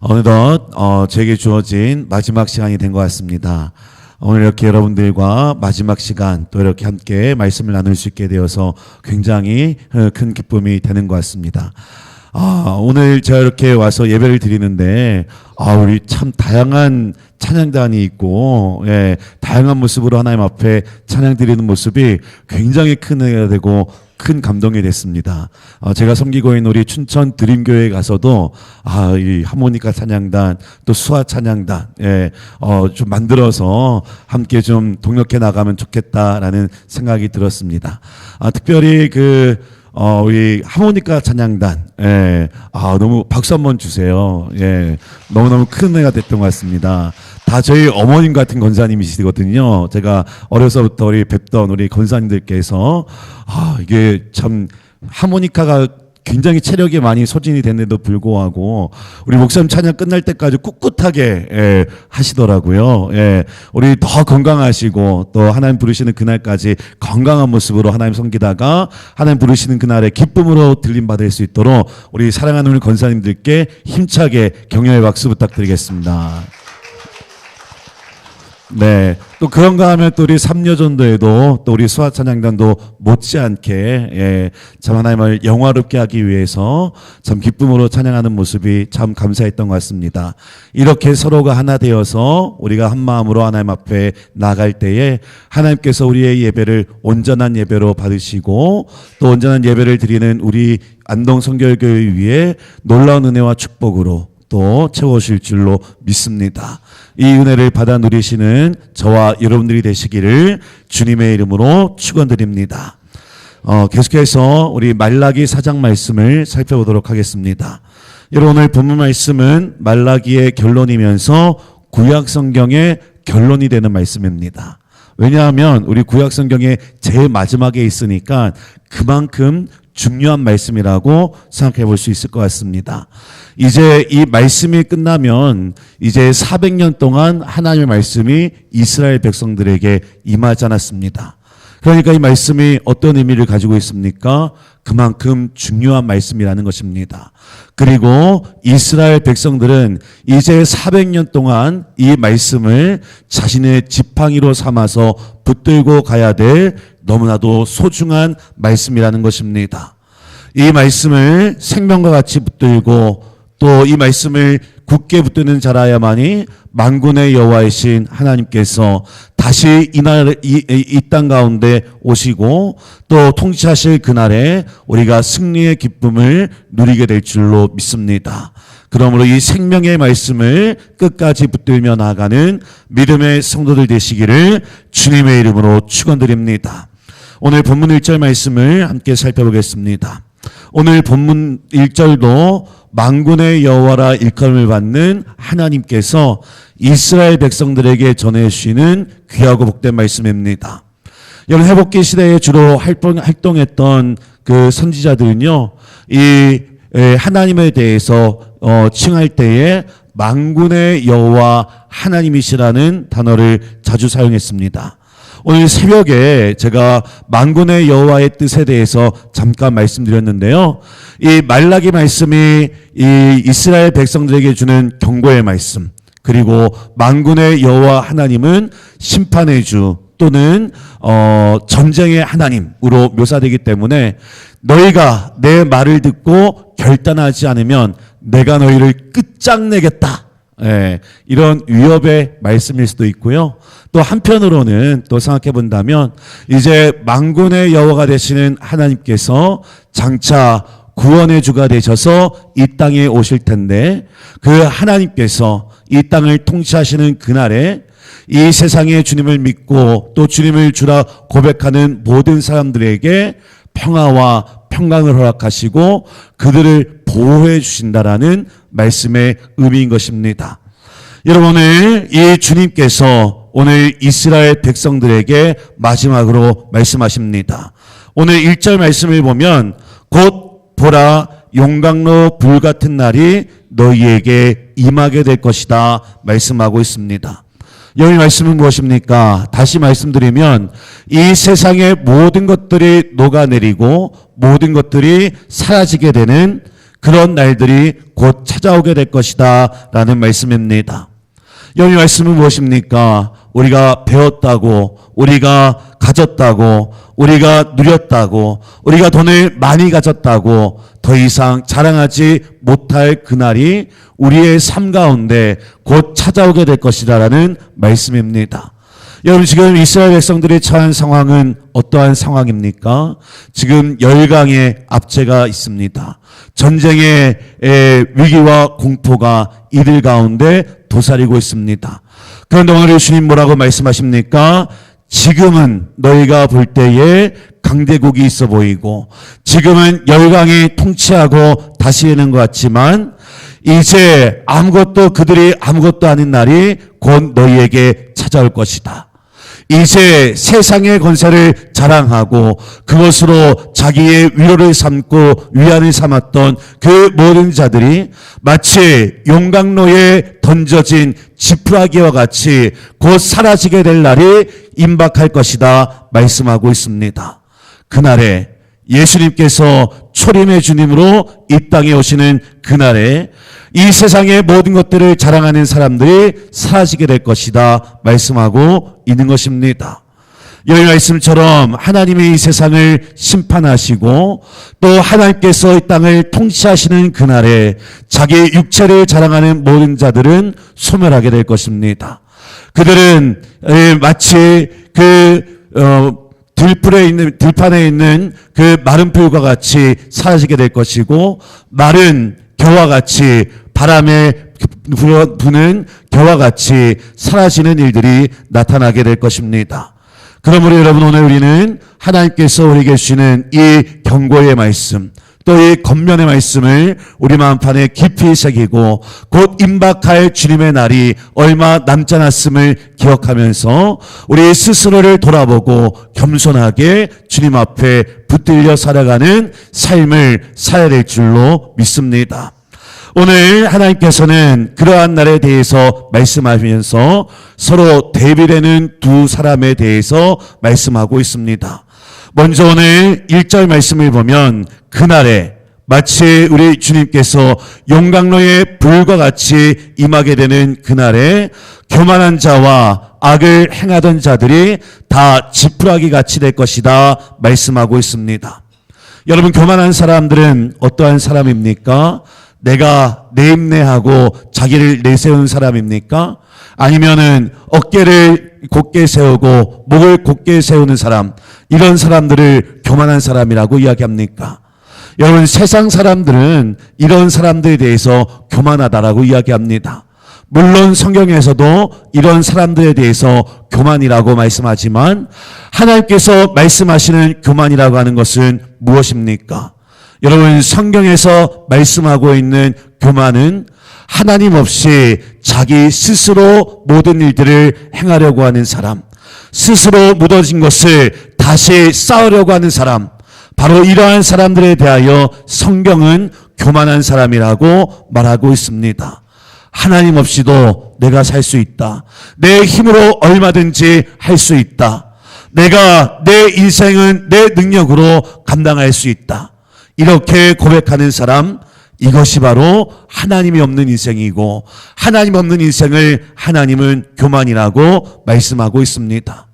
어느덧 제게 주어진 마지막 시간이 된 것 같습니다. 오늘 이렇게 여러분들과 마지막 시간 또 이렇게 함께 말씀을 나눌 수 있게 되어서 굉장히 큰 기쁨이 되는 것 같습니다. 오늘 제가 이렇게 와서 예배를 드리는데 우리 참 다양한 찬양단이 있고 다양한 모습으로 하나님 앞에 찬양 드리는 모습이 굉장히 큰 은혜가 되고 큰 감동이 됐습니다. 제가 섬기고 있는 우리 춘천 드림교회에 가서도 이 하모니카 찬양단 또 수화 찬양단 좀 만들어서 함께 좀 동력해 나가면 좋겠다라는 생각이 들었습니다. 특별히 우리 하모니카 찬양단, 너무 박수 한번 주세요. 너무너무 큰 은혜가 됐던 것 같습니다. 다 저희 어머님 같은 권사님이시거든요. 제가 어려서부터 우리 뵙던 우리 권사님들께서, 이게 참 하모니카가 굉장히 체력이 많이 소진이 됐는데도 불구하고 우리 목사님 찬양 끝날 때까지 꿋꿋하게 하시더라고요. 우리 더 건강하시고 또 하나님 부르시는 그날까지 건강한 모습으로 하나님 섬기다가 하나님 부르시는 그날에 기쁨으로 들림 받을 수 있도록 우리 사랑하는 우리 권사님들께 힘차게 격려의 박수 부탁드리겠습니다. 또 그런가 하면 또 우리 삼려전도에도 또 우리 수화찬양단도 못지않게 참 하나님을 영화롭게 하기 위해서 참 기쁨으로 찬양하는 모습이 참 감사했던 것 같습니다. 이렇게 서로가 하나 되어서 우리가 한 마음으로 하나님 앞에 나갈 때에 하나님께서 우리의 예배를 온전한 예배로 받으시고 또 온전한 예배를 드리는 우리 안동 성결교회 위에 놀라운 은혜와 축복으로 또 채워주실 줄로 믿습니다. 이 은혜를 받아 누리시는 저와 여러분들이 되시기를 주님의 이름으로 축원드립니다. 계속해서 우리 말라기 4장 말씀을 살펴보도록 하겠습니다. 여러분 오늘 본문 말씀은 말라기의 결론이면서 구약 성경의 결론이 되는 말씀입니다. 왜냐하면 우리 구약 성경의 제일 마지막에 있으니까 그만큼 중요한 말씀이라고 생각해 볼 수 있을 것 같습니다. 이제 이 말씀이 끝나면 이제 400년 동안 하나님의 말씀이 이스라엘 백성들에게 임하지 않았습니다. 그러니까 이 말씀이 어떤 의미를 가지고 있습니까? 그만큼 중요한 말씀이라는 것입니다. 그리고 이스라엘 백성들은 이제 400년 동안 이 말씀을 자신의 지팡이로 삼아서 붙들고 가야 될 너무나도 소중한 말씀이라는 것입니다. 이 말씀을 생명과 같이 붙들고 또 이 말씀을 굳게 붙드는 자라야만이 만군의 여호와이신 하나님께서 다시 이 땅 가운데 오시고 또 통치하실 그날에 우리가 승리의 기쁨을 누리게 될 줄로 믿습니다. 그러므로 이 생명의 말씀을 끝까지 붙들며 나아가는 믿음의 성도들 되시기를 주님의 이름으로 축원드립니다. 오늘 본문 1절 말씀을 함께 살펴보겠습니다. 오늘 본문 1절도 만군의 여호와라 일컬음을 받는 하나님께서 이스라엘 백성들에게 전해주시는 귀하고 복된 말씀입니다. 여러분 회복기 시대에 주로 활동했던 그 선지자들은요, 이 하나님에 대해서 칭할 때에 만군의 여호와 하나님이시라는 단어를 자주 사용했습니다. 오늘 새벽에 제가 만군의 여호와의 뜻에 대해서 잠깐 말씀드렸는데요. 이 말라기 말씀이 이 이스라엘 백성들에게 주는 경고의 말씀, 그리고 만군의 여호와 하나님은 심판의 주 또는 전쟁의 하나님으로 묘사되기 때문에 너희가 내 말을 듣고 결단하지 않으면 내가 너희를 끝장내겠다. 이런 위협의 말씀일 수도 있고요. 또 한편으로는 또 생각해 본다면 이제 만군의 여호와가 되시는 하나님께서 장차 구원의 주가 되셔서 이 땅에 오실 텐데 그 하나님께서 이 땅을 통치하시는 그날에 이 세상에 주님을 믿고 또 주님을 주라 고백하는 모든 사람들에게 평화와 평강을 허락하시고 그들을 보호해 주신다라는 말씀의 의미인 것입니다. 여러분 오늘 이 주님께서 오늘 이스라엘 백성들에게 마지막으로 말씀하십니다. 오늘 1절 말씀을 보면 곧 보라 용광로 불같은 날이 너희에게 임하게 될 것이다 말씀하고 있습니다. 여기 말씀은 무엇입니까? 다시 말씀드리면 이 세상의 모든 것들이 녹아내리고 모든 것들이 사라지게 되는 그런 날들이 곧 찾아오게 될 것이다 라는 말씀입니다. 이 말씀은 무엇입니까? 우리가 배웠다고, 우리가 가졌다고, 우리가 누렸다고, 우리가 돈을 많이 가졌다고 더 이상 자랑하지 못할 그날이 우리의 삶 가운데 곧 찾아오게 될 것이라는 말씀입니다. 여러분, 지금 이스라엘 백성들이 처한 상황은 어떠한 상황입니까? 지금 열강의 압제가 있습니다. 전쟁의 위기와 공포가 이들 가운데 도사리고 있습니다. 그런데 오늘 예수님 뭐라고 말씀하십니까? 지금은 너희가 볼 때에 강대국이 있어 보이고, 지금은 열강이 통치하고 다스리는 것 같지만, 이제 그들이 아무것도 아닌 날이 곧 너희에게 찾아올 것이다. 이제 세상의 권세를 자랑하고 그것으로 자기의 위로를 삼고 위안을 삼았던 그 모든 자들이 마치 용광로에 던져진 지푸라기와 같이 곧 사라지게 될 날이 임박할 것이다 말씀하고 있습니다. 그날에 예수님께서 초림의 주님으로 이 땅에 오시는 그날에 이 세상의 모든 것들을 자랑하는 사람들이 사라지게 될 것이다 말씀하고 있는 것입니다. 여기 말씀처럼 하나님이 이 세상을 심판하시고 또 하나님께서 이 땅을 통치하시는 그날에 자기 육체를 자랑하는 모든 자들은 소멸하게 될 것입니다. 그들은 마치 들판에 있는 그 마른 풀과 같이 사라지게 될 것이고, 마른 겨와 같이 바람에 부는 겨와 같이 사라지는 일들이 나타나게 될 것입니다. 그러므로 여러분, 오늘 우리는 하나님께서 우리에게 주시는 이 경고의 말씀, 또 이 겉면의 말씀을 우리 마음판에 깊이 새기고 곧 임박할 주님의 날이 얼마 남지 않았음을 기억하면서 우리 스스로를 돌아보고 겸손하게 주님 앞에 붙들려 살아가는 삶을 살아야 될 줄로 믿습니다. 오늘 하나님께서는 그러한 날에 대해서 말씀하시면서 서로 대비되는 두 사람에 대해서 말씀하고 있습니다. 먼저 오늘 1절 말씀을 보면 그날에 마치 우리 주님께서 용광로의 불과 같이 임하게 되는 그날에 교만한 자와 악을 행하던 자들이 다 지푸라기 같이 될 것이다 말씀하고 있습니다. 여러분, 교만한 사람들은 어떠한 사람입니까? 내가 내임내하고 자기를 내세운 사람입니까? 아니면은 어깨를 곧게 세우고 목을 곧게 세우는 사람, 이런 사람들을 교만한 사람이라고 이야기합니까? 여러분, 세상 사람들은 이런 사람들에 대해서 교만하다라고 이야기합니다. 물론 성경에서도 이런 사람들에 대해서 교만이라고 말씀하지만 하나님께서 말씀하시는 교만이라고 하는 것은 무엇입니까? 여러분, 성경에서 말씀하고 있는 교만은 하나님 없이 자기 스스로 모든 일들을 행하려고 하는 사람, 스스로 묻어진 것을 다시 쌓으려고 하는 사람, 바로 이러한 사람들에 대하여 성경은 교만한 사람이라고 말하고 있습니다. 하나님 없이도 내가 살 수 있다. 내 힘으로 얼마든지 할 수 있다. 내가 내 인생은 내 능력으로 감당할 수 있다. 이렇게 고백하는 사람, 이것이 바로 하나님이 없는 인생이고, 하나님 없는 인생을 하나님은 교만이라고 말씀하고 있습니다.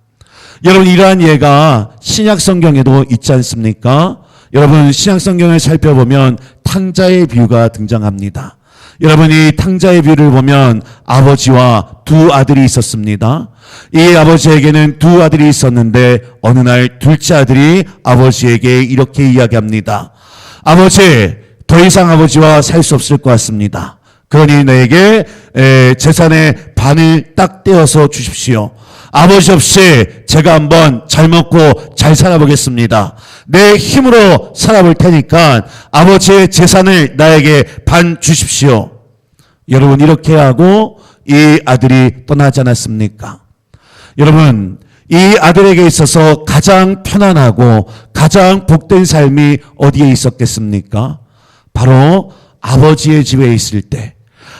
여러분, 이러한 예가 신약 성경에도 있지 않습니까? 여러분, 신약 성경을 살펴보면 탕자의 비유가 등장합니다. 여러분, 이 탕자의 비유를 보면 아버지와 두 아들이 있었습니다. 이 아버지에게는 두 아들이 있었는데 어느 날 둘째 아들이 아버지에게 이렇게 이야기합니다. 아버지, 더 이상 아버지와 살 수 없을 것 같습니다. 그러니 너에게 재산의 반을 딱 떼어서 주십시오. 아버지 없이 제가 한번 잘 먹고 잘 살아보겠습니다. 내 힘으로 살아볼 테니까 아버지의 재산을 나에게 반 주십시오. 여러분, 이렇게 하고 이 아들이 떠나지 않았습니까? 여러분, 이 아들에게 있어서 가장 편안하고 가장 복된 삶이 어디에 있었겠습니까? 바로 아버지의 집에 있을 때,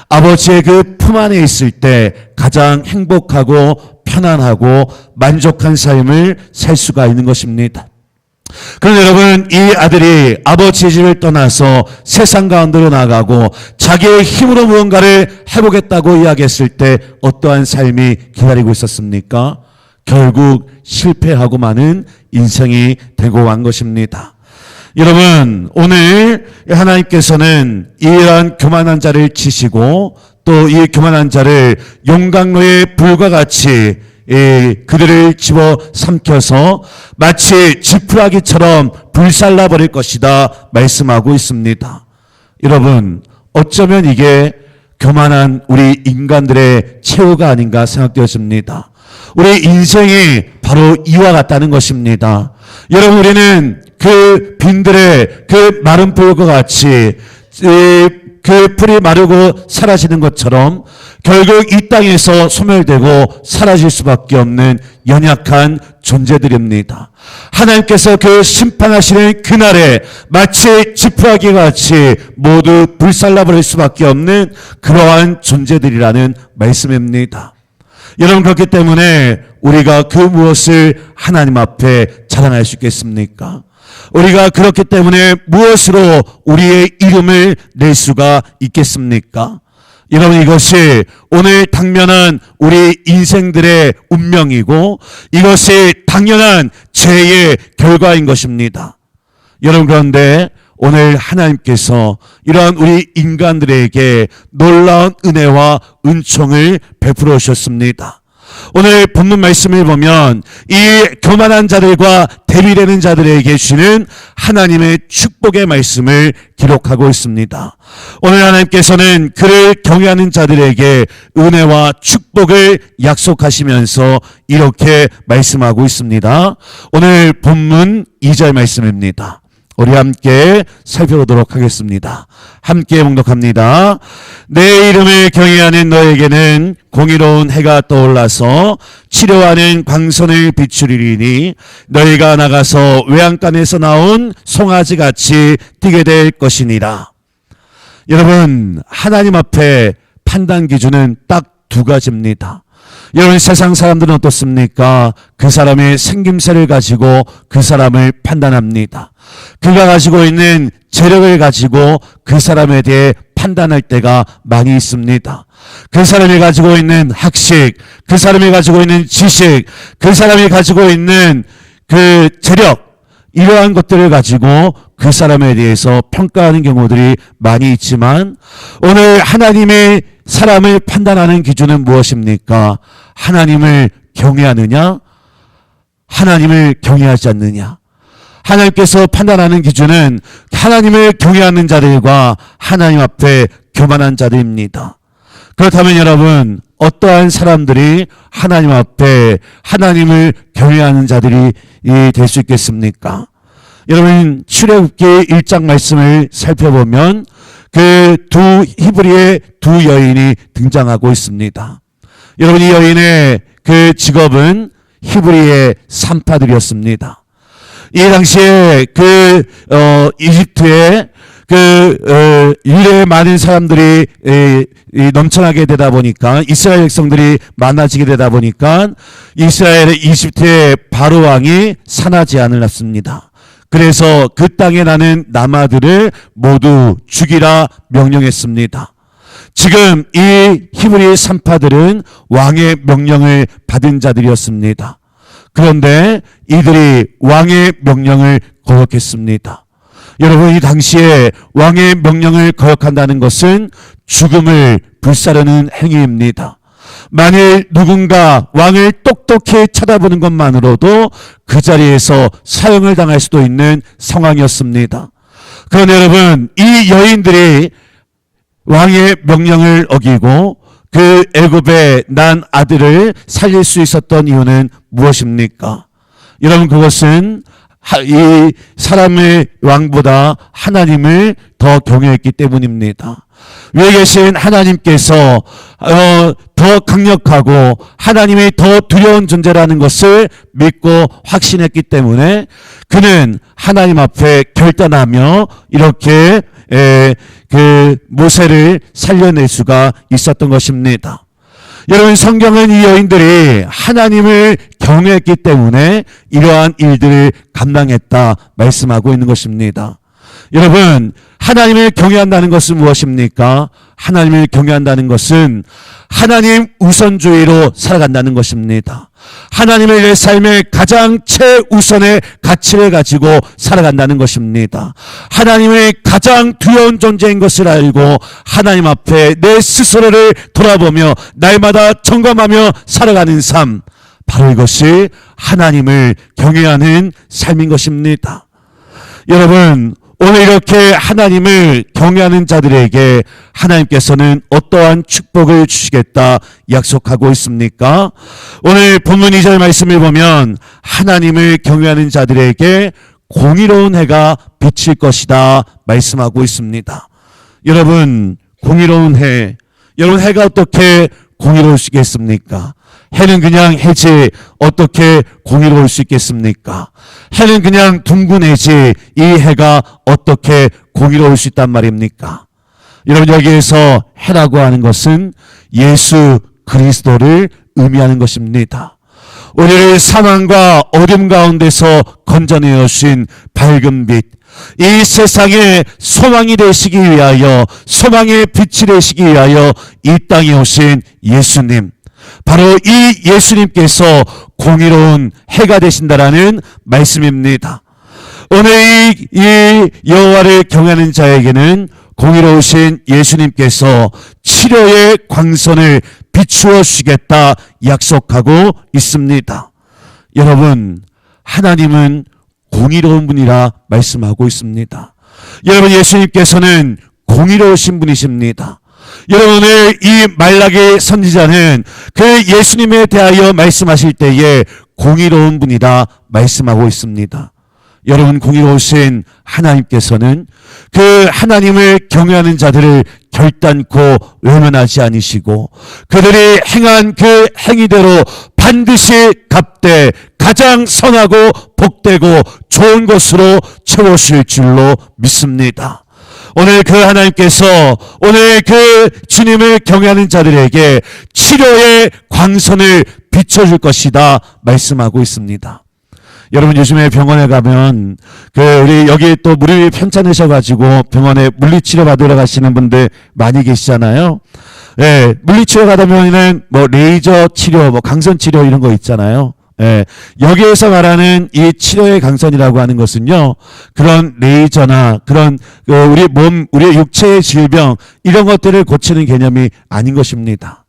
아버지의 그 품 안에 있을 때 가장 행복하고 편안하고 만족한 삶을 살 수가 있는 것입니다. 그런데 여러분, 이 아들이 아버지의 집을 떠나서 세상 가운데로 나가고 자기의 힘으로 무언가를 해보겠다고 이야기했을 때 어떠한 삶이 기다리고 있었습니까? 결국 실패하고 마는 인생이 되고 만 것입니다. 여러분, 오늘 하나님께서는 이러한 교만한 자를 치시고 또 이 교만한 자를 용광로의 불과 같이 그들을 집어 삼켜서 마치 지푸라기처럼 불살라 버릴 것이다 말씀하고 있습니다. 여러분, 어쩌면 이게 교만한 우리 인간들의 최후가 아닌가 생각되어집니다. 우리 인생이 바로 이와 같다는 것입니다. 여러분, 우리는 그 빈들의 그 마른 풀과 같이 그 풀이 마르고 사라지는 것처럼 결국 이 땅에서 소멸되고 사라질 수밖에 없는 연약한 존재들입니다. 하나님께서 그 심판하시는 그날에 마치 지푸라기 같이 모두 불살라버릴 수밖에 없는 그러한 존재들이라는 말씀입니다. 여러분, 그렇기 때문에 우리가 그 무엇을 하나님 앞에 자랑할 수 있겠습니까? 우리가 그렇기 때문에 무엇으로 우리의 이름을 낼 수가 있겠습니까? 여러분, 이것이 오늘 당면한 우리 인생들의 운명이고 이것이 당연한 죄의 결과인 것입니다. 여러분, 그런데 오늘 하나님께서 이러한 우리 인간들에게 놀라운 은혜와 은총을 베풀어 주셨습니다. 오늘 본문 말씀을 보면 이 교만한 자들과 대비되는 자들에게 주시는 하나님의 축복의 말씀을 기록하고 있습니다. 오늘 하나님께서는 그를 경외하는 자들에게 은혜와 축복을 약속하시면서 이렇게 말씀하고 있습니다. 오늘 본문 2절 말씀입니다. 우리 함께 살펴보도록 하겠습니다. 함께 봉독합니다. 내 이름을 경외하는 너에게는 공의로운 해가 떠올라서 치료하는 광선을 비추리니 너희가 나가서 외양간에서 나온 송아지같이 뛰게 될 것이니라. 여러분, 하나님 앞에 판단 기준은 딱 두 가지입니다. 여러분, 세상 사람들은 어떻습니까? 그 사람의 생김새를 가지고 그 사람을 판단합니다. 그가 가지고 있는 재력을 가지고 그 사람에 대해 판단할 때가 많이 있습니다. 그 사람이 가지고 있는 학식, 그 사람이 가지고 있는 지식, 그 사람이 가지고 있는 그 재력, 이러한 것들을 가지고 그 사람에 대해서 평가하는 경우들이 많이 있지만 오늘 하나님의 사람을 판단하는 기준은 무엇입니까? 하나님을 경외하느냐? 하나님을 경외하지 않느냐? 하나님께서 판단하는 기준은 하나님을 경외하는 자들과 하나님 앞에 교만한 자들입니다. 그렇다면 여러분, 어떠한 사람들이 하나님 앞에 하나님을 경외하는 자들이 될 수 있겠습니까? 여러분, 출애굽기 1장 말씀을 살펴보면 그 두 히브리의 두 여인이 등장하고 있습니다. 여러분, 이 여인의 그 직업은 히브리의 산파들이었습니다. 이 당시에 이집트에 유대의 많은 사람들이 넘쳐나게 되다 보니까 이스라엘 백성들이 많아지게 되다 보니까 이집트의 바로 왕이 산하 제한을 놨습니다. 그래서 그 땅에 나는 남아들을 모두 죽이라 명령했습니다. 지금 이 히브리 산파들은 왕의 명령을 받은 자들이었습니다. 그런데 이들이 왕의 명령을 거역했습니다. 여러분, 이 당시에 왕의 명령을 거역한다는 것은 죽음을 불사르는 행위입니다. 만일 누군가 왕을 똑똑히 쳐다보는 것만으로도 그 자리에서 사형을 당할 수도 있는 상황이었습니다. 그런데 여러분, 이 여인들이 왕의 명령을 어기고 그 애굽에 난 아들을 살릴 수 있었던 이유는 무엇입니까? 여러분, 그것은 이 사람의 왕보다 하나님을 더 경외했기 때문입니다. 위에 계신 하나님께서 더 강력하고 하나님이 더 두려운 존재라는 것을 믿고 확신했기 때문에 그는 하나님 앞에 결단하며 이렇게 그 모세를 살려낼 수가 있었던 것입니다. 여러분, 성경은 이 여인들이 하나님을 경외했기 때문에 이러한 일들을 감당했다 말씀하고 있는 것입니다. 여러분, 하나님을 경외한다는 것은 무엇입니까? 하나님을 경외한다는 것은 하나님 우선주의로 살아간다는 것입니다. 하나님을 내 삶의 가장 최우선의 가치를 가지고 살아간다는 것입니다. 하나님의 가장 두려운 존재인 것을 알고 하나님 앞에 내 스스로를 돌아보며 날마다 점검하며 살아가는 삶, 바로 이것이 하나님을 경외하는 삶인 것입니다. 여러분, 오늘 이렇게 하나님을 경외하는 자들에게 하나님께서는 어떠한 축복을 주시겠다 약속하고 있습니까? 오늘 본문 2절 말씀을 보면 하나님을 경외하는 자들에게 공의로운 해가 비칠 것이다 말씀하고 있습니다. 여러분, 공의로운 해, 여러분, 해가 어떻게 공의로우시겠습니까? 해는 그냥 해지 어떻게 공의로울 수 있겠습니까? 해는 그냥 둥근 해지 이 해가 어떻게 공의로울 수 있단 말입니까? 여러분, 여기에서 해라고 하는 것은 예수 그리스도를 의미하는 것입니다. 우리를 사망과 어둠 가운데서 건져내어 주신 밝은 빛, 이 세상에 소망이 되시기 위하여, 소망의 빛이 되시기 위하여 이 땅에 오신 예수님, 바로 이 예수님께서 공의로운 해가 되신다라는 말씀입니다. 오늘 이 여호와를 경외하는 자에게는 공의로우신 예수님께서 치료의 광선을 비추어 주시겠다 약속하고 있습니다. 여러분, 하나님은 공의로운 분이라 말씀하고 있습니다. 여러분, 예수님께서는 공의로우신 분이십니다. 여러분, 오늘 이 말라기 선지자는 그 예수님에 대하여 말씀하실 때에 공의로운 분이다 말씀하고 있습니다. 여러분, 공의로우신 하나님께서는 그 하나님을 경외하는 자들을 결단코 외면하지 않으시고 그들이 행한 그 행위대로 반드시 갚되 가장 선하고 복되고 좋은 것으로 채우실 줄로 믿습니다. 오늘 그 하나님께서 오늘 그 주님을 경외하는 자들에게 치료의 광선을 비춰줄 것이다 말씀하고 있습니다. 여러분, 요즘에 병원에 가면 우리 여기 또 무릎이 편찮으셔가지고 병원에 물리치료 받으러 가시는 분들 많이 계시잖아요. 예, 물리치료 가다 보면은 뭐 레이저 치료, 뭐 강선 치료 이런 거 있잖아요. 예, 여기에서 말하는 이 치료의 강선이라고 하는 것은요, 그런 레이저나 그런 우리의 육체의 질병 이런 것들을 고치는 개념이 아닌 것입니다.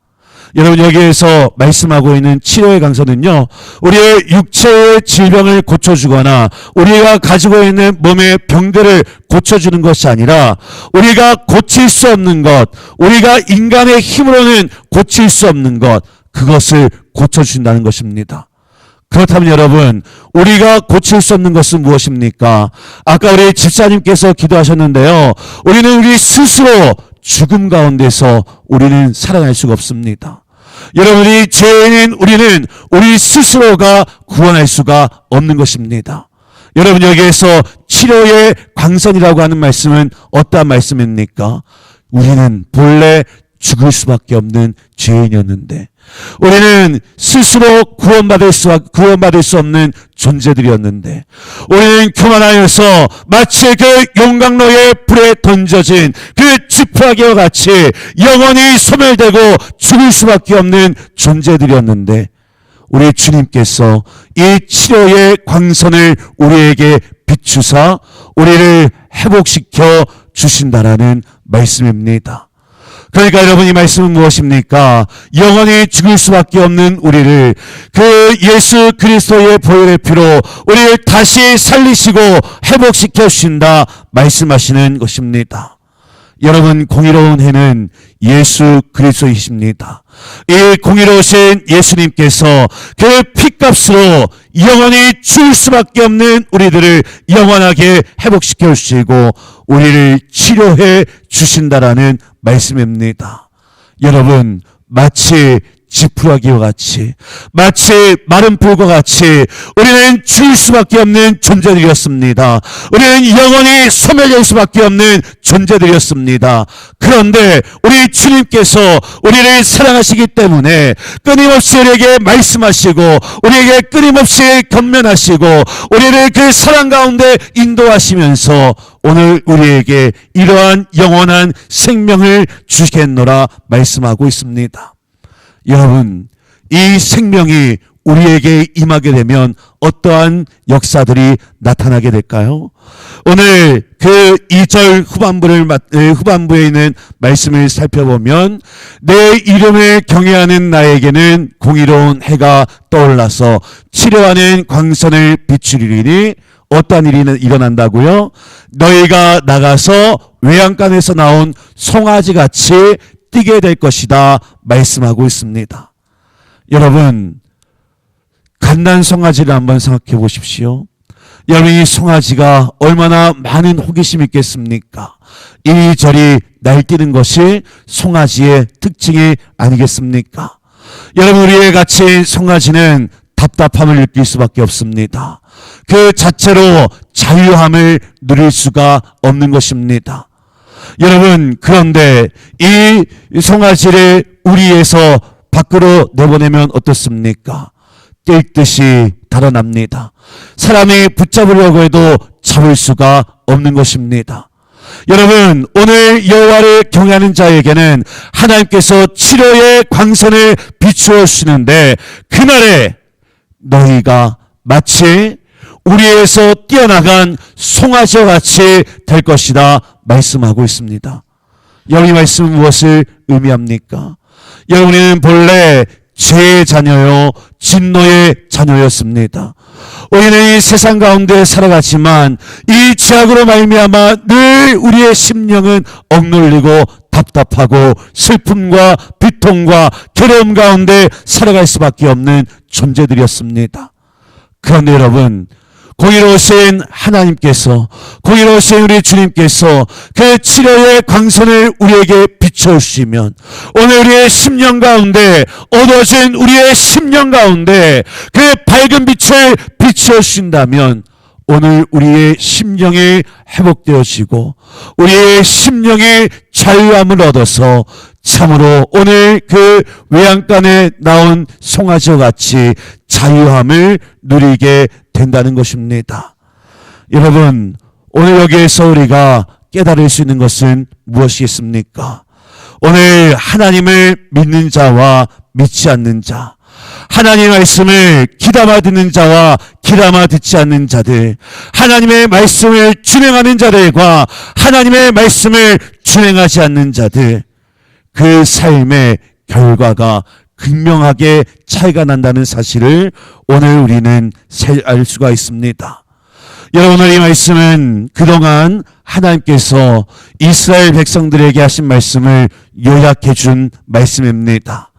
여러분, 여기에서 말씀하고 있는 치료의 강선은요, 우리의 육체의 질병을 고쳐주거나 우리가 가지고 있는 몸의 병들을 고쳐주는 것이 아니라 우리가 고칠 수 없는 것, 우리가 인간의 힘으로는 고칠 수 없는 것, 그것을 고쳐준다는 것입니다. 그렇다면 여러분, 우리가 고칠 수 없는 것은 무엇입니까? 아까 우리 집사님께서 기도하셨는데요, 우리는 우리 스스로 죽음 가운데서 우리는 살아날 수가 없습니다. 여러분이 죄인인 우리는 우리 스스로가 구원할 수가 없는 것입니다. 여러분, 여기에서 치료의 광선이라고 하는 말씀은 어떠한 말씀입니까? 우리는 본래 죽을 수밖에 없는 죄인이었는데 우리는 스스로 구원받을 수 없는 존재들이었는데 우리는 교만하여서 마치 그 용광로의 불에 던져진 그 지푸라기와 같이 영원히 소멸되고 죽을 수밖에 없는 존재들이었는데 우리 주님께서 이 치료의 광선을 우리에게 비추사 우리를 회복시켜 주신다라는 말씀입니다. 그러니까 여러분, 이 말씀은 무엇입니까? 영원히 죽을 수밖에 없는 우리를 그 예수 그리스도의 보혈의 피로 우리를 다시 살리시고 회복시켜 주신다 말씀하시는 것입니다. 여러분, 공의로운 해는 예수 그리스도이십니다. 이 공의로우신 예수님께서 그 핏값으로 영원히 죽을 수밖에 없는 우리들을 영원하게 회복시켜 주시고 우리를 치료해 주신다라는 말씀입니다. 여러분, 마치 지푸라기와 같이, 마치 마른 풀과 같이 우리는 죽을 수밖에 없는 존재들이었습니다. 우리는 영원히 소멸될 수밖에 없는 존재들이었습니다. 그런데 우리 주님께서 우리를 사랑하시기 때문에 끊임없이 우리에게 말씀하시고 우리에게 끊임없이 권면하시고 우리를 그 사랑 가운데 인도하시면서 오늘 우리에게 이러한 영원한 생명을 주시겠노라 말씀하고 있습니다. 여러분, 이 생명이 우리에게 임하게 되면 어떠한 역사들이 나타나게 될까요? 오늘 그 2절 후반부에 있는 말씀을 살펴보면 내 이름을 경외하는 나에게는 공의로운 해가 떠올라서 치료하는 광선을 비추리니 어떠한 일이 일어난다고요? 너희가 나가서 외양간에서 나온 송아지같이 뛰게 될 것이다 말씀하고 있습니다. 여러분, 갓난 송아지를 한번 생각해 보십시오. 여러분, 이 송아지가 얼마나 많은 호기심이 있겠습니까? 이리저리 날뛰는 것이 송아지의 특징이 아니겠습니까? 여러분, 우리의 같이 송아지는 답답함을 느낄 수밖에 없습니다. 그 자체로 자유함을 누릴 수가 없는 것입니다. 여러분, 그런데 이 송아지를 우리에서 밖으로 내보내면 어떻습니까? 뛸 듯이 달아납니다. 사람이 붙잡으려고 해도 잡을 수가 없는 것입니다. 여러분, 오늘 여호와를 경외하는 자에게는 하나님께서 치료의 광선을 비추어 주시는데 그날에 너희가 마치 우리에서 뛰어나간 송아지와 같이 될 것이다 말씀하고 있습니다. 여기 말씀은 무엇을 의미합니까? 여러분은 본래 죄의 자녀요 진노의 자녀였습니다. 우리는 이 세상 가운데 살아가지만 이 죄악으로 말미암아 늘 우리의 심령은 억눌리고 답답하고 슬픔과 비통과 괴로움 가운데 살아갈 수밖에 없는 존재들이었습니다. 그런데 여러분, 공의로우신 하나님께서, 공의로우신 우리 주님께서 그 치료의 광선을 우리에게 비춰주시면 오늘 우리의 심령 가운데, 어두워진 우리의 심령 가운데 그 밝은 빛을 비춰주신다면 오늘 우리의 심령이 회복되어지고 우리의 심령이 자유함을 얻어서 참으로 오늘 그 외양간에 나온 송아지와 같이 자유함을 누리게 된다는 것입니다. 여러분, 오늘 여기에서 우리가 깨달을 수 있는 것은 무엇이겠습니까? 오늘 하나님을 믿는 자와 믿지 않는 자, 하나님의 말씀을 귀담아 듣는 자와 귀담아 듣지 않는 자들, 하나님의 말씀을 준행하는 자들과 하나님의 말씀을 준행하지 않는 자들, 그 삶의 결과가 극명하게 차이가 난다는 사실을 오늘 우리는 알 수가 있습니다. 여러분, 오늘 이 말씀은 그동안 하나님께서 이스라엘 백성들에게 하신 말씀을 요약해 준 말씀입니다.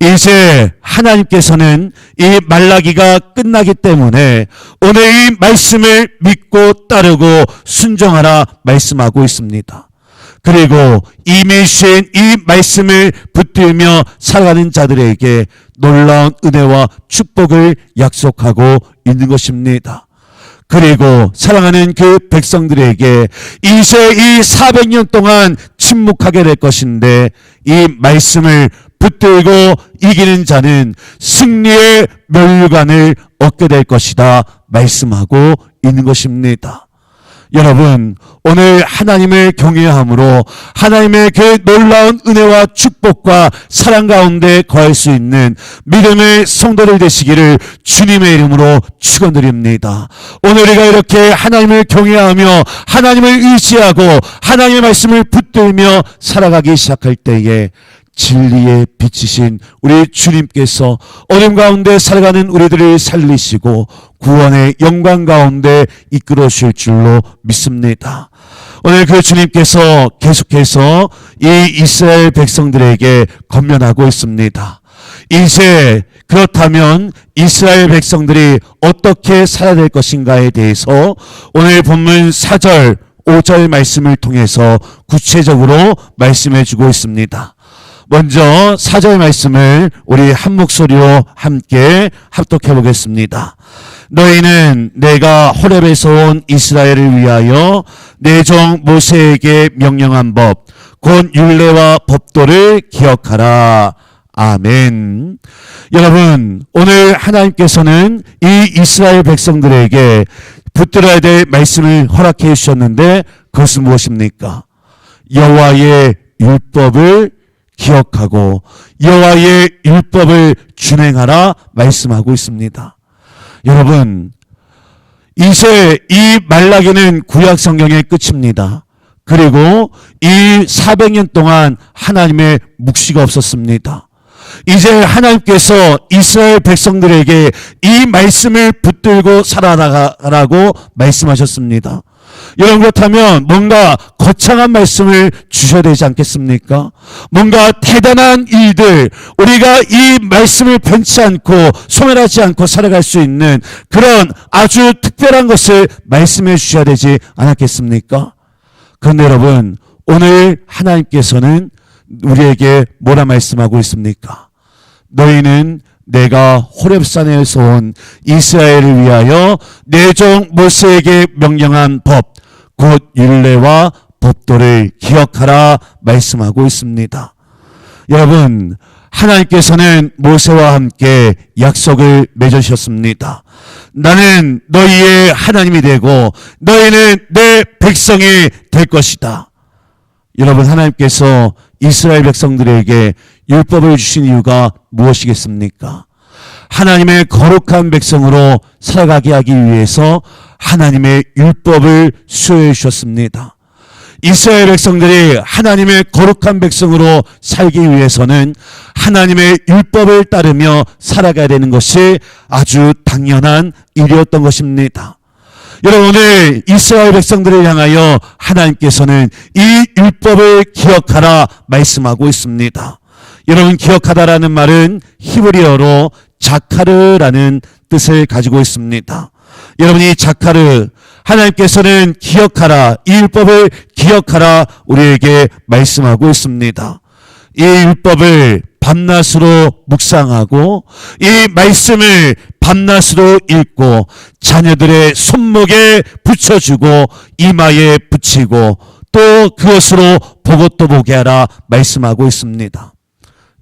이제 하나님께서는 이 말라기가 끝나기 때문에 오늘 이 말씀을 믿고 따르고 순종하라 말씀하고 있습니다. 그리고 이미 주신 이 말씀을 붙들며 살아가는 자들에게 놀라운 은혜와 축복을 약속하고 있는 것입니다. 그리고 사랑하는 그 백성들에게 이제 이 400년 동안 침묵하게 될 것인데 이 말씀을 붙들고 이기는 자는 승리의 멸류관을 얻게 될 것이다 말씀하고 있는 것입니다. 여러분, 오늘 하나님을 경외함으로 하나님의 그 놀라운 은혜와 축복과 사랑 가운데 거할 수 있는 믿음의 성도들 되시기를 주님의 이름으로 축원드립니다. 오늘 우리가 이렇게 하나님을 경외하며 하나님을 의지하고 하나님의 말씀을 붙들며 살아가기 시작할 때에 진리의 빛이신 우리 주님께서 어둠 가운데 살아가는 우리들을 살리시고 구원의 영광 가운데 이끌어 주실 줄로 믿습니다. 오늘 그 주님께서 계속해서 이 이스라엘 백성들에게 권면하고 있습니다. 이제 그렇다면 이스라엘 백성들이 어떻게 살아야 될 것인가에 대해서 오늘 본문 4절 5절 말씀을 통해서 구체적으로 말씀해 주고 있습니다. 먼저 4절 말씀을 우리 한 목소리로 함께 합독해 보겠습니다. 너희는 내가 호렙에서 온 이스라엘을 위하여 내 종 모세에게 명령한 법 곧 율례와 법도를 기억하라. 아멘. 여러분, 오늘 하나님께서는 이 이스라엘 백성들에게 붙들어야 될 말씀을 허락해 주셨는데 그것은 무엇입니까? 여호와의 율법을 기억하고 여호와의 율법을 준행하라 말씀하고 있습니다. 여러분, 이제 이 말라기는 구약 성경의 끝입니다. 그리고 이 400년 동안 하나님의 묵시가 없었습니다. 이제 하나님께서 이스라엘 백성들에게 이 말씀을 붙들고 살아나가라고 말씀하셨습니다. 여러분, 그렇다면 뭔가 거창한 말씀을 주셔야 되지 않겠습니까? 뭔가 대단한 일들, 우리가 이 말씀을 변치 않고 소멸하지 않고 살아갈 수 있는 그런 아주 특별한 것을 말씀해 주셔야 되지 않았겠습니까? 그런데 여러분, 오늘 하나님께서는 우리에게 뭐라 말씀하고 있습니까? 너희는 내가 호렙산에서 온 이스라엘을 위하여 내 종 모세에게 명령한 법 곧 율례와 법도를 기억하라 말씀하고 있습니다. 여러분, 하나님께서는 모세와 함께 약속을 맺으셨습니다. 나는 너희의 하나님이 되고 너희는 내 백성이 될 것이다. 여러분, 하나님께서 이스라엘 백성들에게 율법을 주신 이유가 무엇이겠습니까? 하나님의 거룩한 백성으로 살아가게 하기 위해서 하나님의 율법을 수여해 주셨습니다. 이스라엘 백성들이 하나님의 거룩한 백성으로 살기 위해서는 하나님의 율법을 따르며 살아가야 되는 것이 아주 당연한 일이었던 것입니다. 여러분, 오늘 이스라엘 백성들을 향하여 하나님께서는 이 율법을 기억하라 말씀하고 있습니다. 여러분, 기억하다라는 말은 히브리어로 자카르라는 뜻을 가지고 있습니다. 여러분이 자카르, 하나님께서는 기억하라, 이 율법을 기억하라 우리에게 말씀하고 있습니다. 이 율법을 밤낮으로 묵상하고 이 말씀을 밤낮으로 읽고 자녀들의 손목에 붙여주고 이마에 붙이고 또 그것으로 보고 또 보게 하라 말씀하고 있습니다.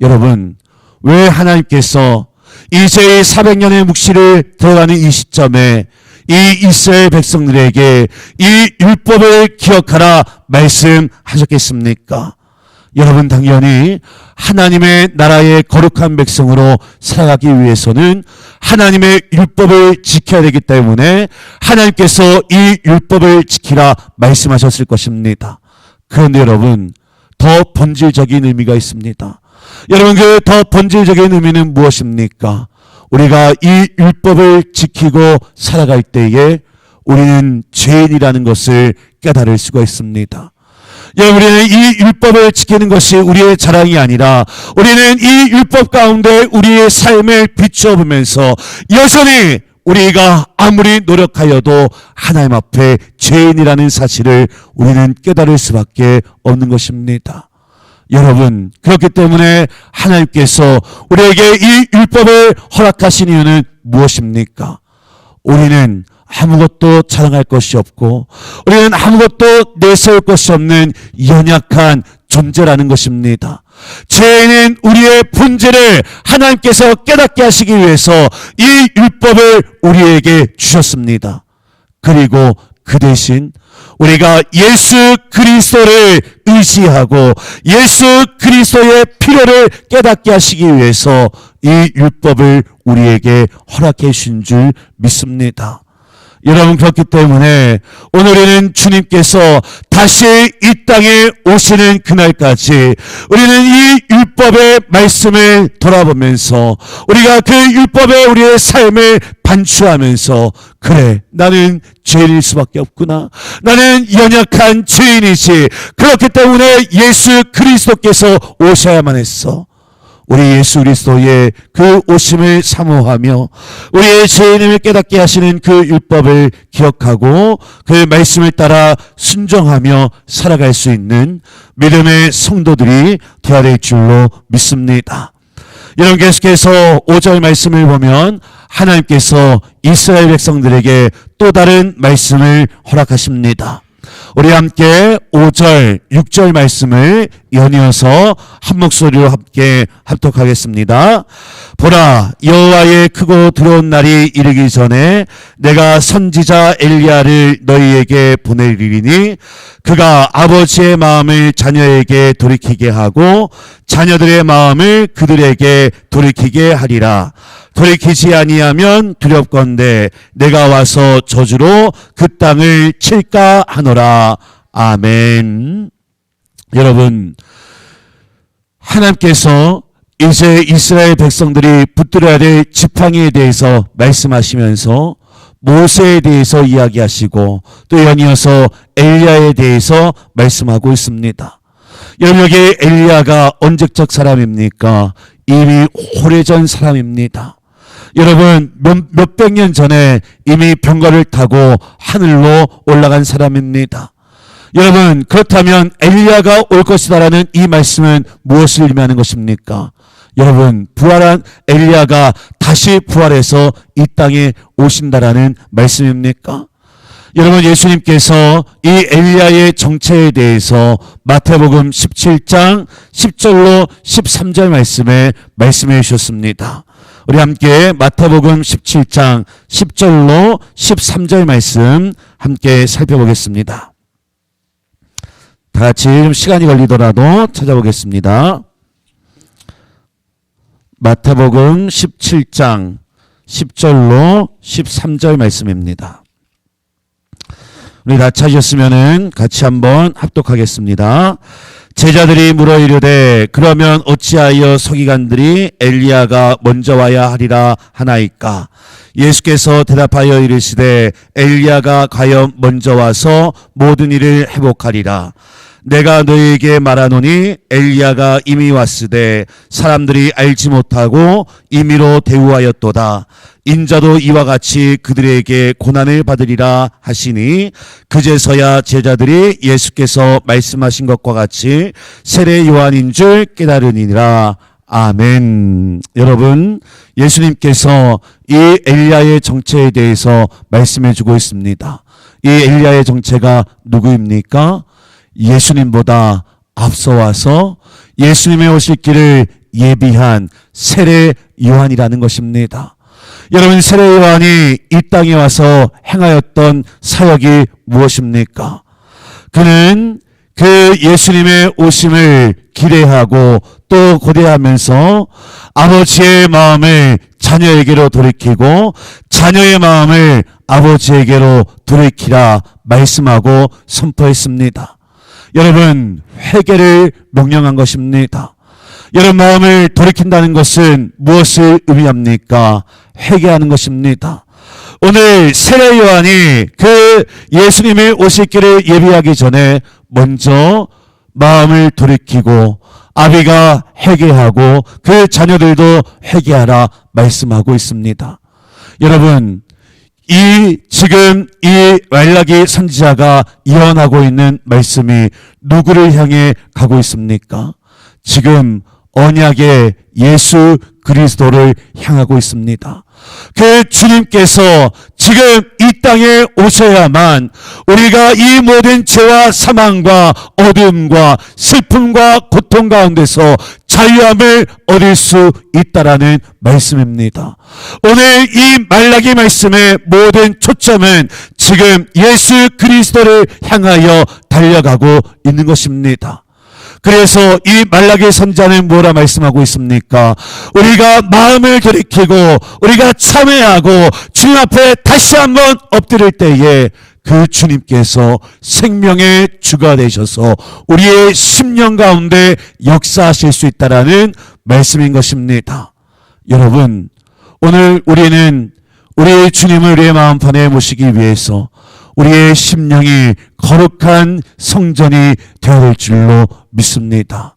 여러분, 왜 하나님께서 이제 400년의 묵시를 들어가는 이 시점에 이 이스라엘 백성들에게 이 율법을 기억하라 말씀하셨겠습니까? 여러분, 당연히 하나님의 나라의 거룩한 백성으로 살아가기 위해서는 하나님의 율법을 지켜야 되기 때문에 하나님께서 이 율법을 지키라 말씀하셨을 것입니다. 그런데 여러분, 더 본질적인 의미가 있습니다. 여러분, 그 더 본질적인 의미는 무엇입니까? 우리가 이 율법을 지키고 살아갈 때에 우리는 죄인이라는 것을 깨달을 수가 있습니다. 우리는 이 율법을 지키는 것이 우리의 자랑이 아니라 우리는 이 율법 가운데 우리의 삶을 비추어 보면서 여전히 우리가 아무리 노력하여도 하나님 앞에 죄인이라는 사실을 우리는 깨달을 수밖에 없는 것입니다. 여러분, 그렇기 때문에 하나님께서 우리에게 이 율법을 허락하신 이유는 무엇입니까? 우리는 아무것도 자랑할 것이 없고 우리는 아무것도 내세울 것이 없는 연약한 존재라는 것입니다. 죄인은 우리의 본질을 하나님께서 깨닫게 하시기 위해서 이 율법을 우리에게 주셨습니다. 그리고 그 대신 우리가 예수 그리스도를 의지하고 예수 그리스도의 필요를 깨닫게 하시기 위해서 이 율법을 우리에게 허락해 주신 줄 믿습니다. 여러분, 그렇기 때문에 오늘은 주님께서 다시 이 땅에 오시는 그날까지 우리는 이 율법의 말씀을 돌아보면서 우리가 그 율법에 우리의 삶을 반추하면서 그래, 나는 죄인일 수밖에 없구나. 나는 연약한 죄인이지. 그렇기 때문에 예수 그리스도께서 오셔야만 했어. 우리 예수 그리스도의 그 오심을 사모하며 우리의 죄인임을 깨닫게 하시는 그 율법을 기억하고 그 말씀을 따라 순종하며 살아갈 수 있는 믿음의 성도들이 되어야 될 줄로 믿습니다. 여러분, 계속해서 5절 말씀을 보면 하나님께서 이스라엘 백성들에게 또 다른 말씀을 허락하십니다. 우리 함께 5절, 6절 말씀을 연이어서 한 목소리로 함께 합독하겠습니다. 보라, 여호와의 크고 두려운 날이 이르기 전에 내가 선지자 엘리야를 너희에게 보내리니 그가 아버지의 마음을 자녀에게 돌이키게 하고 자녀들의 마음을 그들에게 돌이키게 하리라. 돌이키지 아니하면 두렵건대 내가 와서 저주로 그 땅을 칠까 하노라. 아멘. 여러분, 하나님께서 이제 이스라엘 백성들이 붙들어야 될 지팡이에 대해서 말씀하시면서 모세에 대해서 이야기하시고 또 연이어서 엘리야에 대해서 말씀하고 있습니다. 여러분, 여기 엘리야가 언제적 사람입니까? 이미 오래전 사람입니다. 여러분, 몇백 년 전에 이미 병거를 타고 하늘로 올라간 사람입니다. 여러분, 그렇다면 엘리야가 올 것이다라는 이 말씀은 무엇을 의미하는 것입니까? 여러분, 부활한 엘리야가 다시 부활해서 이 땅에 오신다라는 말씀입니까? 여러분, 예수님께서 이 엘리야의 정체에 대해서 마태복음 17장 10절로 13절 말씀에 말씀해 주셨습니다. 우리 함께 마태복음 17장 10절로 13절 말씀 함께 살펴보겠습니다. 다 같이 좀 시간이 걸리더라도 찾아보겠습니다. 마태복음 17장 10절로 13절 말씀입니다. 우리 다 찾으셨으면은 같이 한번 합독하겠습니다. 제자들이 물어 이르되 그러면 어찌하여 서기관들이 엘리야가 먼저 와야 하리라 하나이까? 예수께서 대답하여 이르시되 엘리야가 과연 먼저 와서 모든 일을 회복하리라. 내가 너희에게 말하노니 엘리야가 이미 왔으되 사람들이 알지 못하고 임의로 대우하였도다. 인자도 이와 같이 그들에게 고난을 받으리라 하시니 그제서야 제자들이 예수께서 말씀하신 것과 같이 세례 요한인 줄 깨달으니라. 아멘. 여러분, 예수님께서 이 엘리야의 정체에 대해서 말씀해 주고 있습니다. 이 엘리야의 정체가 누구입니까? 예수님보다 앞서 와서 예수님의 오실 길을 예비한 세례 요한이라는 것입니다. 여러분, 세례 요한이 이 땅에 와서 행하였던 사역이 무엇입니까? 그는 그 예수님의 오심을 기대하고 또 고대하면서 아버지의 마음을 자녀에게로 돌이키고 자녀의 마음을 아버지에게로 돌이키라 말씀하고 선포했습니다. 여러분, 회개를 명령한 것입니다. 여러분, 마음을 돌이킨다는 것은 무엇을 의미합니까? 회개하는 것입니다. 오늘 세례 요한이 그 예수님의 오실 길을 예비하기 전에 먼저 마음을 돌이키고 아비가 회개하고 그 자녀들도 회개하라 말씀하고 있습니다. 여러분, 지금 이 말라기 선지자가 예언하고 있는 말씀이 누구를 향해 가고 있습니까? 지금 언약의 예수 그리스도를 향하고 있습니다. 그 주님께서 지금 이 땅에 오셔야만 우리가 이 모든 죄와 사망과 어둠과 슬픔과 고통 가운데서 자유함을 얻을 수 있다라는 말씀입니다. 오늘 이 말라기 말씀의 모든 초점은 지금 예수 그리스도를 향하여 달려가고 있는 것입니다. 그래서 이 말라기 선지자는 뭐라 말씀하고 있습니까? 우리가 마음을 돌이키고 우리가 참회하고 주님 앞에 다시 한번 엎드릴 때에 그 주님께서 생명의 주가 되셔서 우리의 심령 가운데 역사하실 수 있다라는 말씀인 것입니다. 여러분, 오늘 우리는 우리 주님을 우리의 마음판에 모시기 위해서 우리의 심령이 거룩한 성전이 되어야 될 줄로 믿습니다.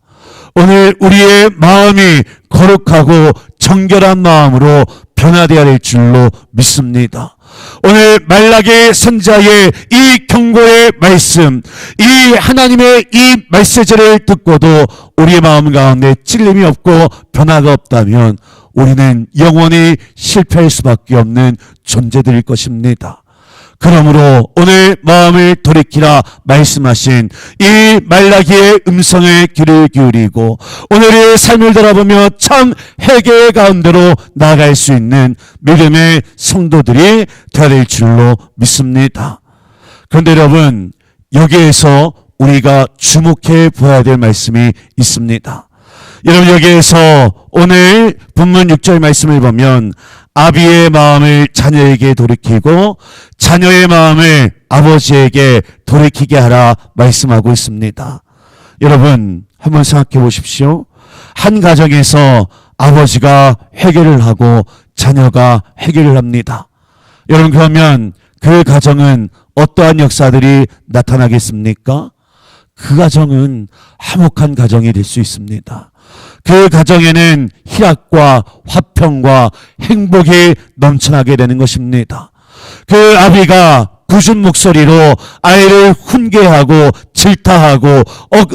오늘 우리의 마음이 거룩하고 정결한 마음으로 변화되어야 될 줄로 믿습니다. 오늘 말라기 선지자의 이 경고의 말씀, 이 하나님의 이 메시지를 듣고도 우리의 마음 가운데 찔림이 없고 변화가 없다면 우리는 영원히 실패할 수밖에 없는 존재들일 것입니다. 그러므로 오늘 마음을 돌이키라 말씀하신 이 말라기의 음성에 귀를 기울이고 오늘의 삶을 돌아보며 참 회개의 가운데로 나아갈 수 있는 믿음의 성도들이 되어야 될 줄로 믿습니다. 그런데 여러분, 여기에서 우리가 주목해 보아야 될 말씀이 있습니다. 여러분, 여기에서 오늘 본문 6절 말씀을 보면 아비의 마음을 자녀에게 돌이키고 자녀의 마음을 아버지에게 돌이키게 하라 말씀하고 있습니다. 여러분, 한번 생각해 보십시오. 한 가정에서 아버지가 회개를 하고 자녀가 회개를 합니다. 여러분, 그러면 그 가정은 어떠한 역사들이 나타나겠습니까? 그 가정은 화목한 가정이 될 수 있습니다. 그 가정에는 희락과 화평과 행복이 넘쳐나게 되는 것입니다. 그 아비가 굳은 목소리로 아이를 훈계하고 질타하고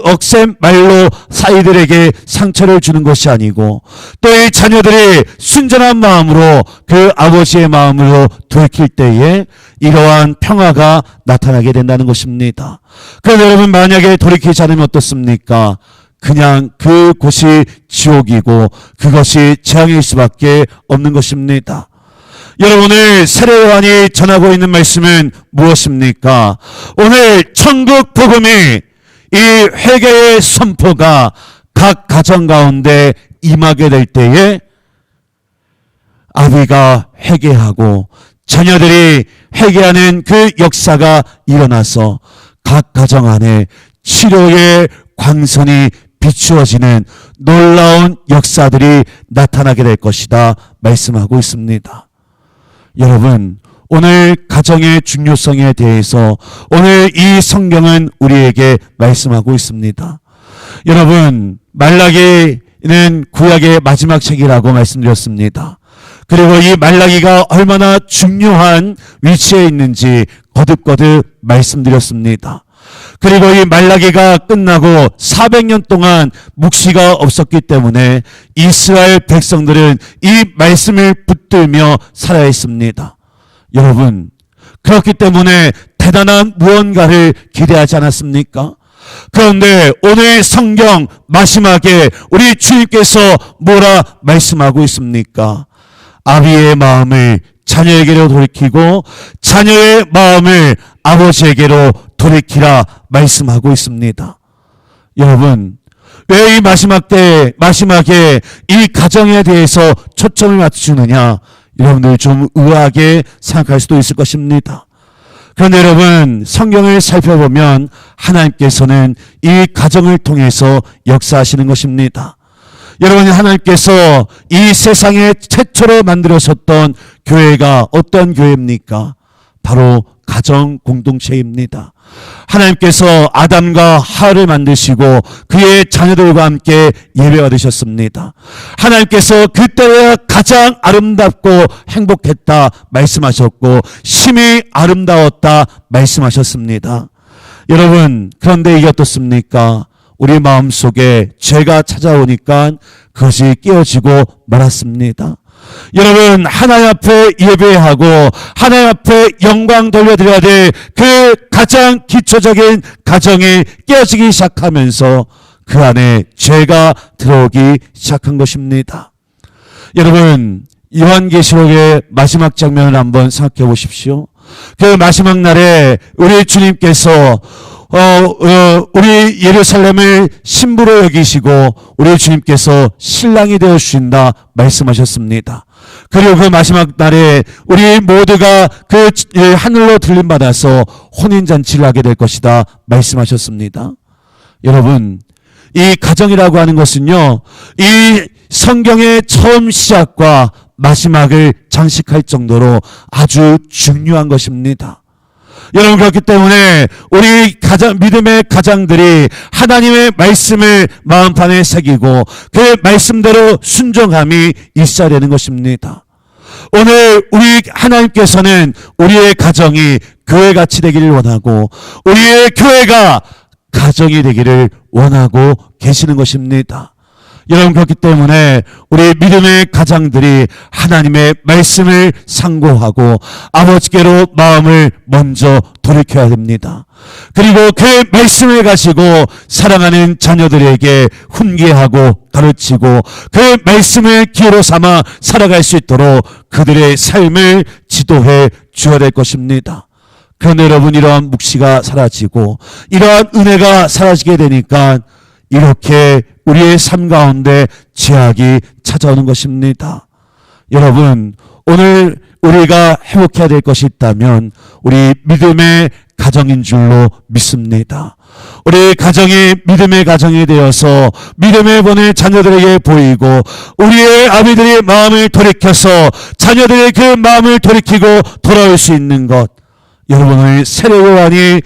억센 말로 사이들에게 상처를 주는 것이 아니고 또 이 자녀들이 순전한 마음으로 그 아버지의 마음으로 돌이킬 때에 이러한 평화가 나타나게 된다는 것입니다. 그런데 여러분, 만약에 돌이키지 않으면 어떻습니까? 그냥 그곳이 지옥이고 그것이 재앙일 수밖에 없는 것입니다. 여러분, 오늘 세례 요한이 전하고 있는 말씀은 무엇입니까? 오늘 천국 복음이 이 회개의 선포가 각 가정 가운데 임하게 될 때에 아비가 회개하고 자녀들이 회개하는 그 역사가 일어나서 각 가정 안에 치료의 광선이 비추어지는 놀라운 역사들이 나타나게 될 것이다 말씀하고 있습니다. 여러분, 오늘 가정의 중요성에 대해서 오늘 이 성경은 우리에게 말씀하고 있습니다. 여러분, 말라기는 구약의 마지막 책이라고 말씀드렸습니다. 그리고 이 말라기가 얼마나 중요한 위치에 있는지 거듭거듭 말씀드렸습니다. 그리고 이 말라기가 끝나고 400년 동안 묵시가 없었기 때문에 이스라엘 백성들은 이 말씀을 붙들며 살아야 했습니다. 여러분, 그렇기 때문에 대단한 무언가를 기대하지 않았습니까? 그런데 오늘 성경 마지막에 우리 주님께서 뭐라 말씀하고 있습니까? 아비의 마음을 자녀에게로 돌이키고 자녀의 마음을 아버지에게로 돌이키라 말씀하고 있습니다. 여러분, 왜 이 마지막에 이 가정에 대해서 초점을 맞추느냐? 여러분들 좀 의아하게 생각할 수도 있을 것입니다. 그런데 여러분, 성경을 살펴보면 하나님께서는 이 가정을 통해서 역사하시는 것입니다. 여러분, 하나님께서 이 세상에 최초로 만들어졌던 교회가 어떤 교회입니까? 바로 가정 공동체입니다. 하나님께서 아담과 하와를 만드시고 그의 자녀들과 함께 예배받으셨습니다. 하나님께서 그때가 가장 아름답고 행복했다 말씀하셨고 심히 아름다웠다 말씀하셨습니다. 여러분, 그런데 이게 어떻습니까? 우리 마음속에 죄가 찾아오니까 그것이 깨어지고 말았습니다. 여러분, 하나님 앞에 예배하고 하나님 앞에 영광 돌려드려야 될 그 가장 기초적인 가정이 깨어지기 시작하면서 그 안에 죄가 들어오기 시작한 것입니다. 여러분, 요한계시록의 마지막 장면을 한번 생각해 보십시오. 그 마지막 날에 우리 주님께서 우리 예루살렘을 신부로 여기시고 우리 주님께서 신랑이 되어 주신다 말씀하셨습니다. 그리고 그 마지막 날에 우리 모두가 그 하늘로 들림받아서 혼인잔치를 하게 될 것이다 말씀하셨습니다. 여러분, 이 가정이라고 하는 것은요, 이 성경의 처음 시작과 마지막을 장식할 정도로 아주 중요한 것입니다. 여러분, 그렇기 때문에 우리 믿음의 가장들이 하나님의 말씀을 마음판에 새기고 그 말씀대로 순종함이 있어야 되는 것입니다. 오늘 우리 하나님께서는 우리의 가정이 교회같이 되기를 원하고 우리의 교회가 가정이 되기를 원하고 계시는 것입니다. 여러분, 그렇기 때문에 우리 믿음의 가장들이 하나님의 말씀을 상고하고 아버지께로 마음을 먼저 돌이켜야 됩니다. 그리고 그 말씀을 가지고 사랑하는 자녀들에게 훈계하고 가르치고 그 말씀을 기회로 삼아 살아갈 수 있도록 그들의 삶을 지도해 주어야 될 것입니다. 그런데 여러분, 이러한 묵시가 사라지고 이러한 은혜가 사라지게 되니까 이렇게 우리의 삶 가운데 죄악이 찾아오는 것입니다. 여러분, 오늘 우리가 회복해야 될 것이 있다면 우리 믿음의 가정인 줄로 믿습니다. 우리 가정이 믿음의 가정이 되어서 믿음의 본을 자녀들에게 보이고 우리의 아비들이 마음을 돌이켜서 자녀들의 그 마음을 돌이키고 돌아올 수 있는 것, 여러분의 세례요한이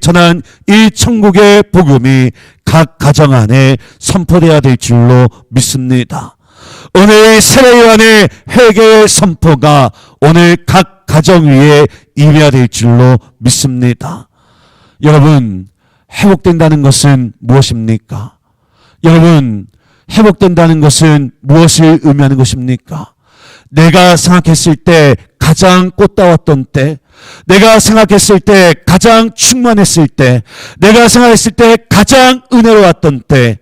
전한 이 천국의 복음이 각 가정 안에 선포되어야 될 줄로 믿습니다. 오늘 세례요한의 회개의 선포가 오늘 각 가정 위에 임해야 될 줄로 믿습니다. 여러분, 회복된다는 것은 무엇입니까? 여러분, 회복된다는 것은 무엇을 의미하는 것입니까? 내가 생각했을 때 가장 꽃다웠던 때, 내가 생각했을 때 가장 충만했을 때, 내가 생각했을 때 가장 은혜로웠던 때,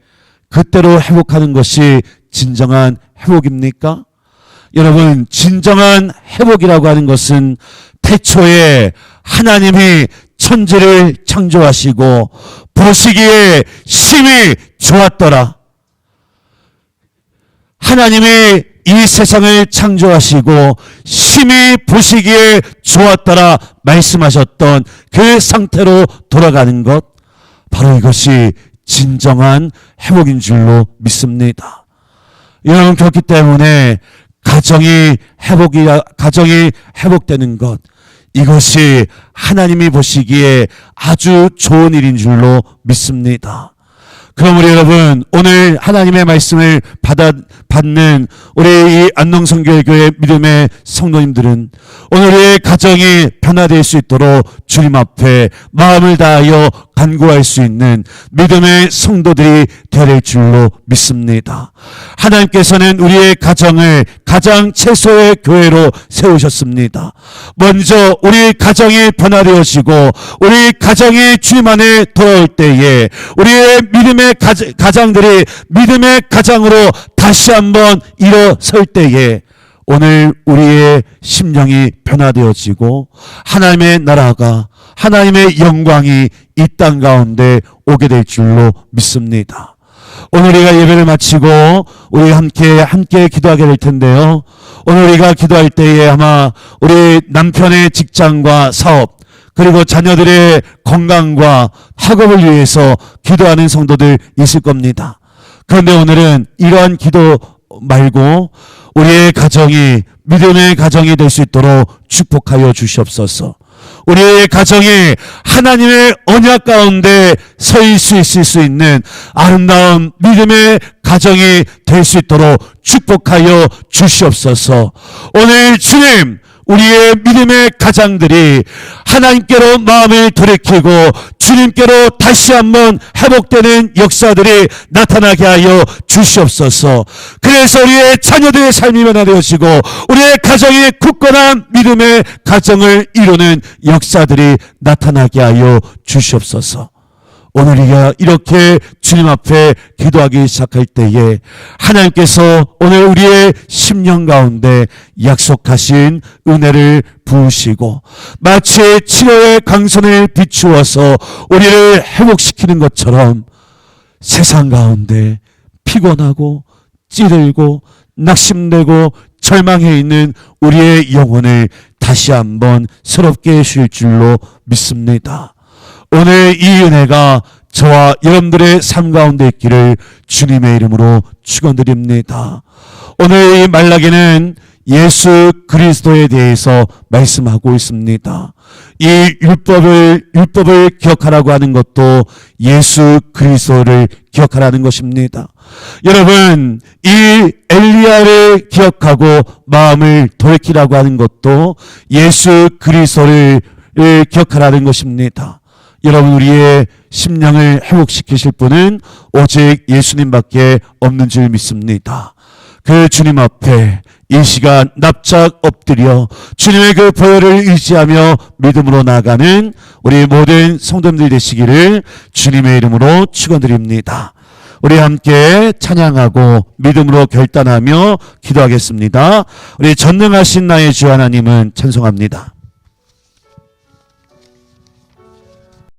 그때로 회복하는 것이 진정한 회복입니까? 여러분, 진정한 회복이라고 하는 것은 태초에 하나님이 천지를 창조하시고 보시기에 심히 좋았더라. 하나님이 이 세상을 창조하시고 심히 보시기에 좋았더라 말씀하셨던 그 상태로 돌아가는 것, 바로 이것이 진정한 회복인 줄로 믿습니다. 여러분, 그렇기 때문에 가정이 회복되는 것, 이것이 하나님이 보시기에 아주 좋은 일인 줄로 믿습니다. 그럼 우리 여러분, 오늘 하나님의 말씀을 받는 우리 이 안동성결교회 믿음의 성도님들은 오늘 우리의 가정이 변화될 수 있도록 주님 앞에 마음을 다하여 간구할 수 있는 믿음의 성도들이 되어야 될 줄로 믿습니다. 하나님께서는 우리의 가정을 가장 최소의 교회로 세우셨습니다. 먼저 우리 가정이 변화되어지고 우리 가정이 주님 안에 돌아올 때에 우리의 믿음의 가장들이 믿음의 가장으로 다시 한번 일어설 때에 오늘 우리의 심령이 변화되어지고 하나님의 나라가, 하나님의 영광이 이 땅 가운데 오게 될 줄로 믿습니다. 오늘 우리가 예배를 마치고 우리 함께 기도하게 될 텐데요. 오늘 우리가 기도할 때에 아마 우리 남편의 직장과 사업, 그리고 자녀들의 건강과 학업을 위해서 기도하는 성도들 있을 겁니다. 그런데 오늘은 이러한 기도 말고 우리의 가정이 믿음의 가정이 될 수 있도록 축복하여 주시옵소서. 우리의 가정이 하나님의 언약 가운데 서 있을 수 있는 아름다운 믿음의 가정이 될 수 있도록 축복하여 주시옵소서. 오늘 주님, 우리의 믿음의 가장들이 하나님께로 마음을 돌이키고 주님께로 다시 한번 회복되는 역사들이 나타나게 하여 주시옵소서. 그래서 우리의 자녀들의 삶이 변화되어지고 우리의 가정이 굳건한 믿음의 가정을 이루는 역사들이 나타나게 하여 주시옵소서. 오늘 우리가 이렇게 주님 앞에 기도하기 시작할 때에 하나님께서 오늘 우리의 심령 가운데 약속하신 은혜를 부으시고 마치 치료의 강선을 비추어서 우리를 회복시키는 것처럼 세상 가운데 피곤하고 찌들고 낙심되고 절망해 있는 우리의 영혼을 다시 한번 새롭게 해줄 줄로 믿습니다. 오늘 이 은혜가 저와 여러분들의 삶 가운데 있기를 주님의 이름으로 축원드립니다. 오늘 이 말라기는 예수 그리스도에 대해서 말씀하고 있습니다. 이 율법을 기억하라고 하는 것도 예수 그리스도를 기억하라는 것입니다. 여러분, 이 엘리야를 기억하고 마음을 돌이키라고 하는 것도 예수 그리스도를 기억하라는 것입니다. 여러분, 우리의 심령을 회복시키실 분은 오직 예수님밖에 없는 줄 믿습니다. 그 주님 앞에 이 시간 납작 엎드려 주님의 그 보혈을 의지하며 믿음으로 나아가는 우리 모든 성도님들 되시기를 주님의 이름으로 축원드립니다. 우리 함께 찬양하고 믿음으로 결단하며 기도하겠습니다. 우리 전능하신 나의 주 하나님은 찬송합니다.